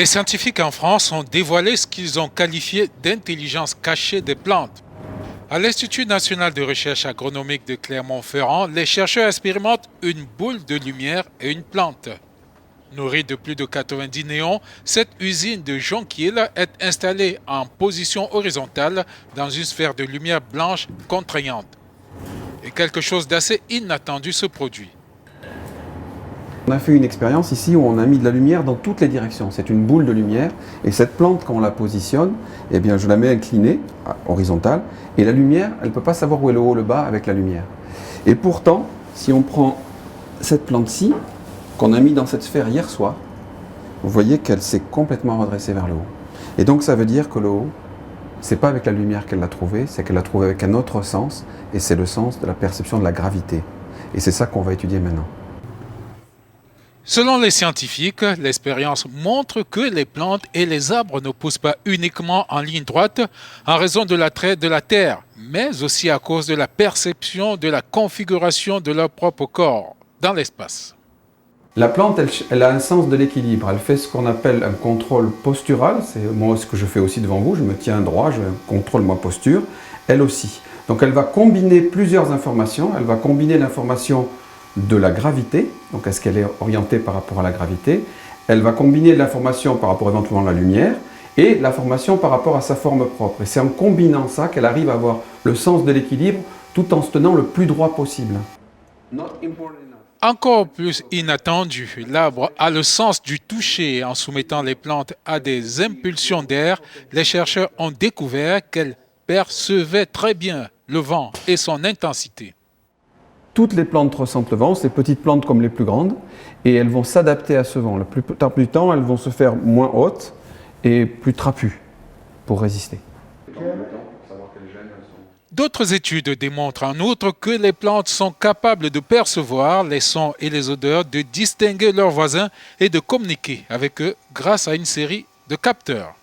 Les scientifiques en France ont dévoilé ce qu'ils ont qualifié d'intelligence cachée des plantes. À l'Institut national de recherche agronomique de Clermont-Ferrand, les chercheurs expérimentent une boule de lumière et une plante. Nourrie de plus de 90 néons, cette usine de Jonquille est installée en position horizontale dans une sphère de lumière blanche contraignante. Et quelque chose d'assez inattendu se produit. On a fait une expérience ici où on a mis de la lumière dans toutes les directions. C'est une boule de lumière et cette plante, quand on la positionne, eh bien, je la mets inclinée, horizontale, et la lumière, elle ne peut pas savoir où est le haut ou le bas avec la lumière. Et pourtant, si on prend cette plante-ci, qu'on a mis dans cette sphère hier soir, vous voyez qu'elle s'est complètement redressée vers le haut. Et donc ça veut dire que le haut, c'est pas avec la lumière qu'elle l'a trouvé, c'est qu'elle l'a trouvé avec un autre sens, et c'est le sens de la perception de la gravité. Et c'est ça qu'on va étudier maintenant. Selon les scientifiques, l'expérience montre que les plantes et les arbres ne poussent pas uniquement en ligne droite en raison de l'attrait de la Terre, mais aussi à cause de la perception de la configuration de leur propre corps dans l'espace. La plante, elle a un sens de l'équilibre. Elle fait ce qu'on appelle un contrôle postural. C'est moi ce que je fais aussi devant vous. Je me tiens droit, je contrôle ma posture. Elle aussi. Donc elle va combiner plusieurs informations. Elle va combiner l'information de la gravité, donc est-ce qu'elle est orientée par rapport à la gravité. Elle va combiner l'information par rapport éventuellement à la lumière et l'information par rapport à sa forme propre. Et c'est en combinant ça qu'elle arrive à avoir le sens de l'équilibre tout en se tenant le plus droit possible. Encore plus inattendu, l'arbre a le sens du toucher. En soumettant les plantes à des impulsions d'air, les chercheurs ont découvert qu'elles percevaient très bien le vent et son intensité. Toutes les plantes ressentent le vent, ces petites plantes comme les plus grandes, et elles vont s'adapter à ce vent. La plupart du temps, elles vont se faire moins hautes et plus trapues pour résister. D'autres études démontrent en outre que les plantes sont capables de percevoir les sons et les odeurs, de distinguer leurs voisins et de communiquer avec eux grâce à une série de capteurs.